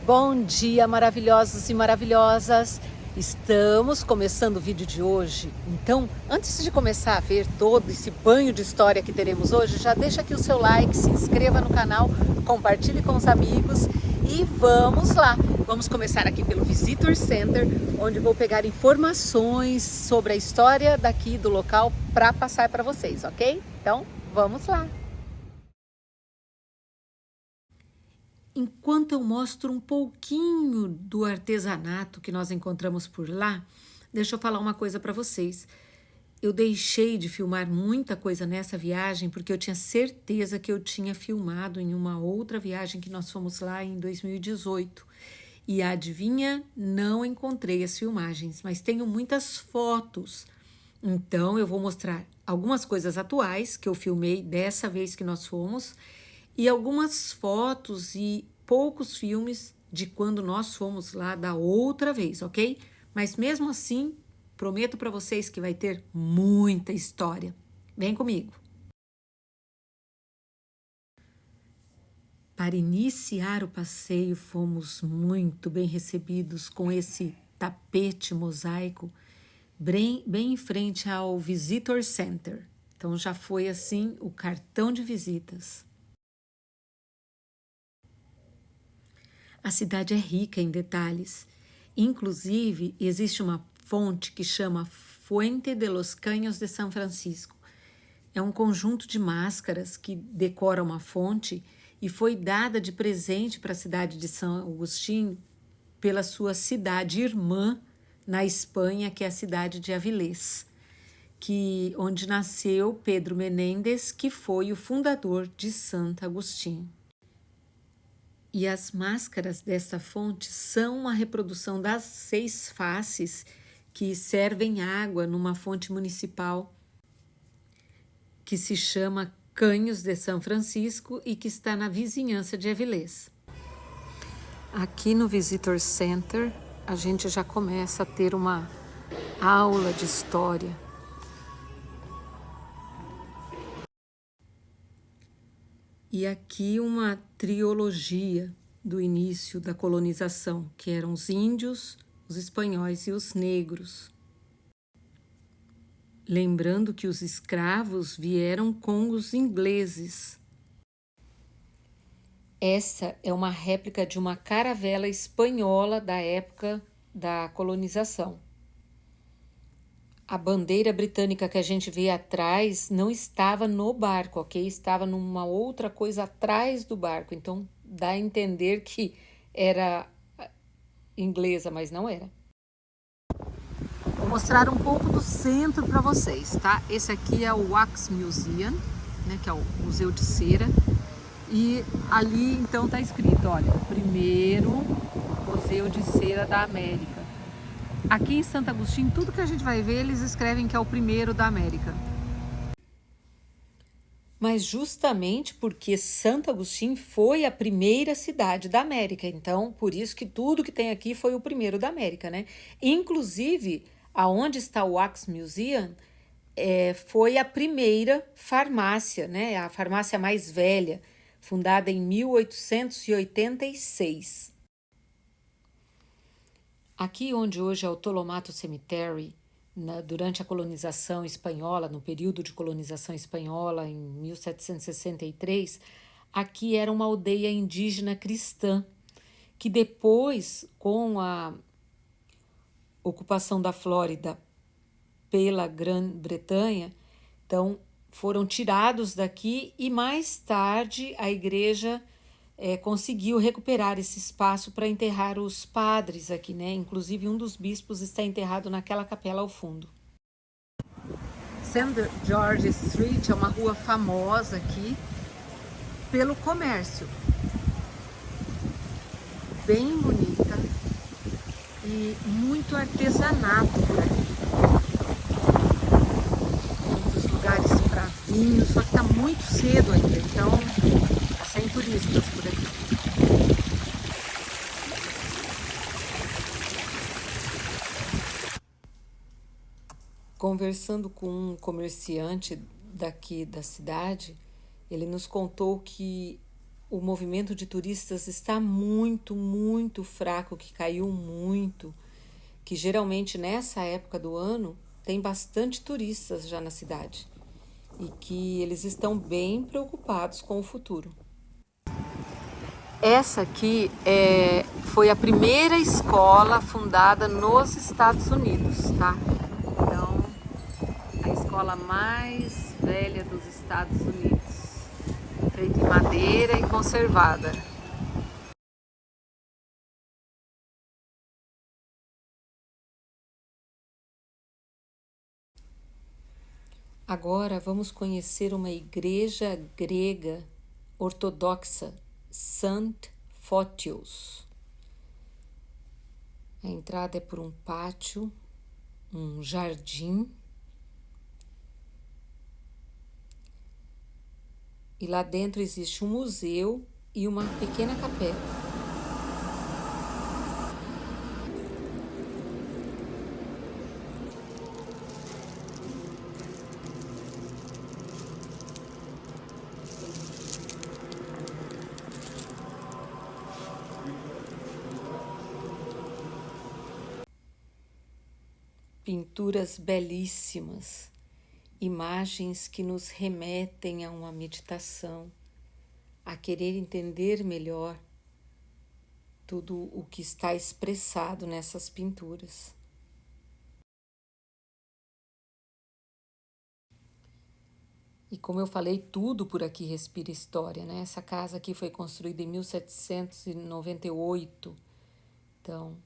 Bom dia, maravilhosos e maravilhosas! Estamos começando o vídeo de hoje. Então, antes de começar a ver todo esse banho de história que teremos hoje, já deixa aqui o seu like, se inscreva no canal, compartilhe com os amigos e vamos lá! Vamos começar aqui pelo Visitor Center, onde vou pegar informações sobre a história daqui do local para passar para vocês, ok? Então, vamos lá! Enquanto eu mostro um pouquinho do artesanato que nós encontramos por lá, deixa eu falar uma coisa para vocês. Eu deixei de filmar muita coisa nessa viagem porque eu tinha certeza que eu tinha filmado em uma outra viagem que nós fomos lá em 2018. E adivinha, não encontrei as filmagens, mas tenho muitas fotos. Então eu vou mostrar algumas coisas atuais que eu filmei dessa vez que nós fomos e algumas fotos e poucos filmes de quando nós fomos lá da outra vez, ok? Mas mesmo assim, prometo para vocês que vai ter muita história. Vem comigo! Para iniciar o passeio, fomos muito bem recebidos com esse tapete mosaico bem em frente ao Visitor Center. Então já foi assim o cartão de visitas. A cidade é rica em detalhes. Inclusive, existe uma fonte que chama Fuente de los Caños de São Francisco. É um conjunto de máscaras que decora uma fonte e foi dada de presente para a cidade de São Agostinho pela sua cidade irmã na Espanha, que é a cidade de Avilés, onde nasceu Pedro Menéndez, que foi o fundador de Santo Agostinho. E as máscaras dessa fonte são uma reprodução das 6 faces que servem água numa fonte municipal que se chama Caños de São Francisco e que está na vizinhança de Avilés. Aqui no Visitor Center, a gente já começa a ter uma aula de história. E aqui uma trilogia do início da colonização, que eram os índios, os espanhóis e os negros. Lembrando que os escravos vieram com os ingleses. Essa é uma réplica de uma caravela espanhola da época da colonização. A bandeira britânica que a gente vê atrás não estava no barco, ok? Estava numa outra coisa atrás do barco. Então, dá a entender que era inglesa, mas não era. Vou mostrar um pouco do centro para vocês, tá? Esse aqui é o Wax Museum, né? Que é o Museu de Cera. E ali, então, tá escrito, olha, primeiro Museu de Cera da América. Aqui em Santo Agostinho, tudo que a gente vai ver, eles escrevem que é o primeiro da América. Mas justamente porque Santo Agostinho foi a primeira cidade da América, então por isso que tudo que tem aqui foi o primeiro da América, né? Inclusive, aonde está o Wax Museum, foi a primeira farmácia, né? A farmácia mais velha, fundada em 1886. Aqui onde hoje é o Tolomato Cemetery, durante a colonização espanhola, no período de colonização espanhola, em 1763, aqui era uma aldeia indígena cristã, que depois, com a ocupação da Flórida pela Grã-Bretanha, então foram tirados daqui e mais tarde a igreja conseguiu recuperar esse espaço para enterrar os padres aqui, né? Inclusive, um dos bispos está enterrado naquela capela ao fundo. St. George Street é uma rua famosa aqui pelo comércio. Bem bonita e muito artesanato por aqui. Muitos lugares para vinho, só que está muito cedo ainda, então sem turistas por aqui. Conversando com um comerciante daqui da cidade, ele nos contou que o movimento de turistas está muito, muito fraco, que caiu muito, que geralmente nessa época do ano tem bastante turistas já na cidade e que eles estão bem preocupados com o futuro. Essa aqui foi a primeira escola fundada nos Estados Unidos, tá? Então, a escola mais velha dos Estados Unidos, feita em madeira e conservada. Agora vamos conhecer uma igreja grega ortodoxa, St. Photios. A entrada é por um pátio, um jardim, e lá dentro existe um museu e uma pequena capela. Pinturas belíssimas, imagens que nos remetem a uma meditação, a querer entender melhor tudo o que está expressado nessas pinturas. E como eu falei, tudo por aqui respira história, né? Essa casa aqui foi construída em 1798, então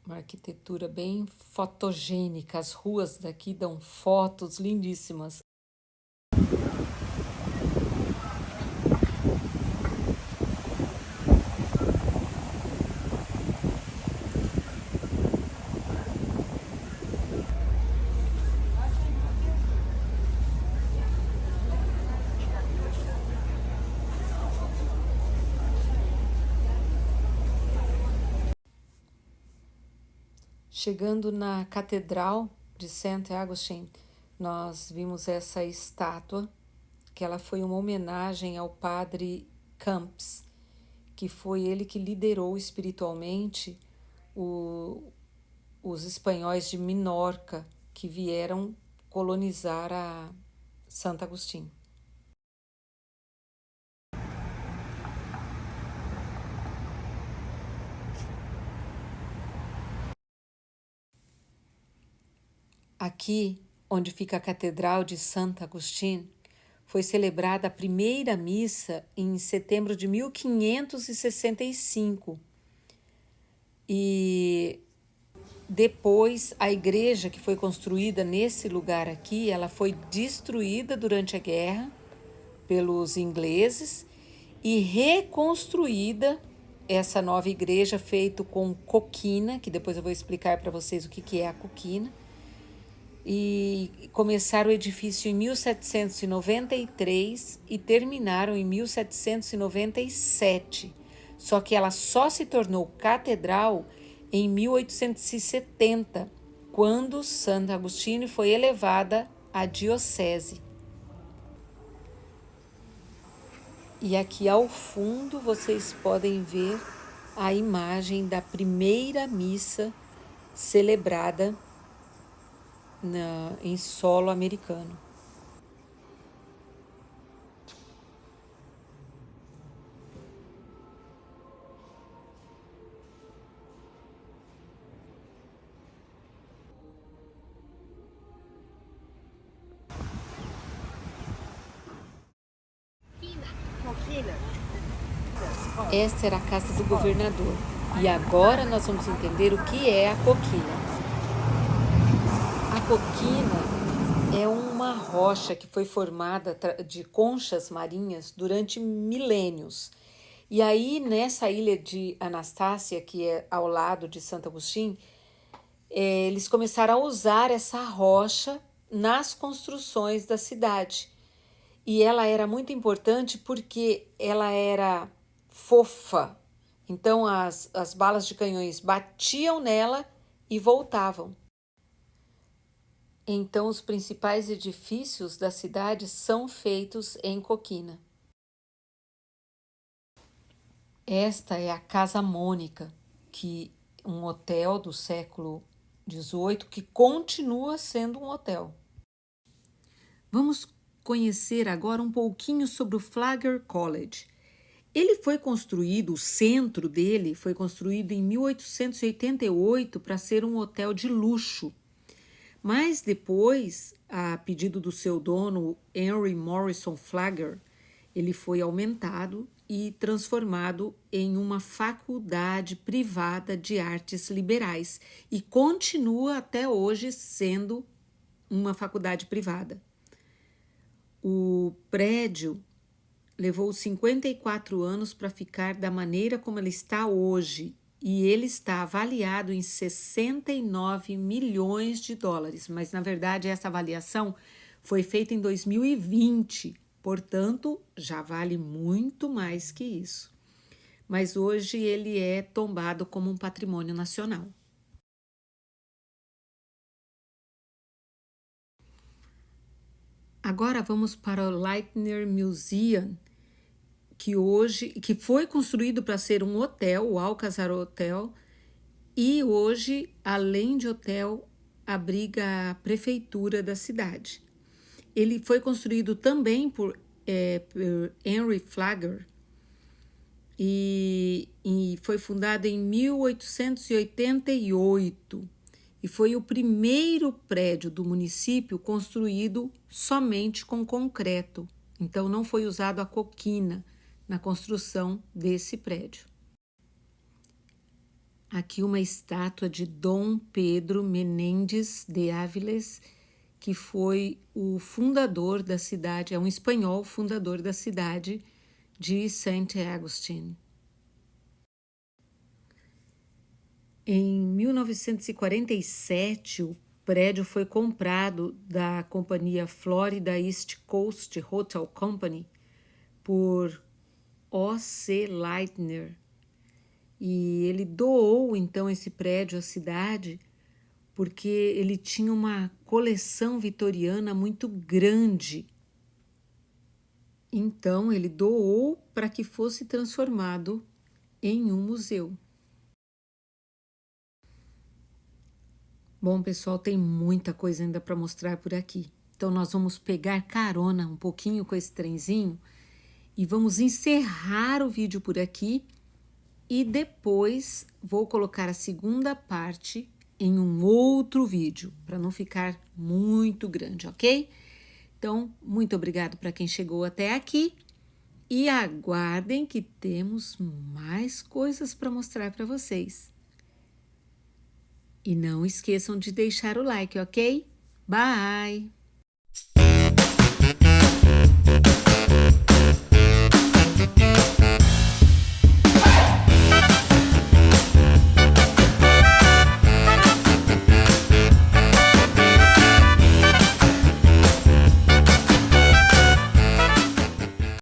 uma arquitetura bem fotogênica. As ruas daqui dão fotos lindíssimas. Chegando na Catedral de St. Augustine, nós vimos essa estátua, que ela foi uma homenagem ao padre Camps, que foi ele que liderou espiritualmente os espanhóis de Minorca, que vieram colonizar a Santo Agostinho. Aqui, onde fica a Catedral de Santo Agostinho, foi celebrada a primeira missa em setembro de 1565. E depois a igreja que foi construída nesse lugar aqui, ela foi destruída durante a guerra pelos ingleses e reconstruída essa nova igreja feita com coquina, que depois eu vou explicar para vocês o que é a coquina. E começaram o edifício em 1793 e terminaram em 1797. Só que ela só se tornou catedral em 1870, quando Santo Agostinho foi elevada à diocese. E aqui ao fundo vocês podem ver a imagem da primeira missa celebrada em solo americano. Esta era a casa do governador. E agora nós vamos entender o que é a coquina. A coquina é uma rocha que foi formada de conchas marinhas durante milênios. E aí, nessa ilha de Anastácia, que é ao lado de Santo Agostinho, eles começaram a usar essa rocha nas construções da cidade. E ela era muito importante porque ela era fofa. Então as balas de canhões batiam nela e voltavam. Então os principais edifícios da cidade são feitos em coquina. Esta é a Casa Mônica, que um hotel do século XVIII que continua sendo um hotel. Vamos conhecer agora um pouquinho sobre o Flagler College. Ele foi construído, o centro dele foi construído em 1888 para ser um hotel de luxo. Mas depois, a pedido do seu dono, Henry Morrison Flagler, ele foi aumentado e transformado em uma faculdade privada de artes liberais e continua até hoje sendo uma faculdade privada. O prédio levou 54 anos para ficar da maneira como ele está hoje e ele está avaliado em 69 milhões de dólares, mas na verdade essa avaliação foi feita em 2020, portanto já vale muito mais que isso. Mas hoje ele é tombado como um patrimônio nacional. Agora vamos para o Lightner Museum, que foi construído para ser um hotel, o Alcazar Hotel, e hoje, além de hotel, abriga a prefeitura da cidade. Ele foi construído também por Henry Flagler e foi fundado em 1888 e foi o primeiro prédio do município construído somente com concreto. Então não foi usado a coquina na construção desse prédio. Aqui uma estátua de Dom Pedro Menendez de Áviles, que foi o fundador da cidade, é um espanhol fundador da cidade de Saint Augustine. Em 1947, o prédio foi comprado da companhia Florida East Coast Hotel Company por O.C. Lightner. E ele doou então esse prédio à cidade porque ele tinha uma coleção vitoriana muito grande. Então ele doou para que fosse transformado em um museu. Bom, pessoal, tem muita coisa ainda para mostrar por aqui. Então nós vamos pegar carona um pouquinho com esse trenzinho e vamos encerrar o vídeo por aqui. E depois vou colocar a segunda parte em um outro vídeo, para não ficar muito grande, ok? Então, muito obrigado para quem chegou até aqui e aguardem que temos mais coisas para mostrar para vocês. E não esqueçam de deixar o like, ok? Bye!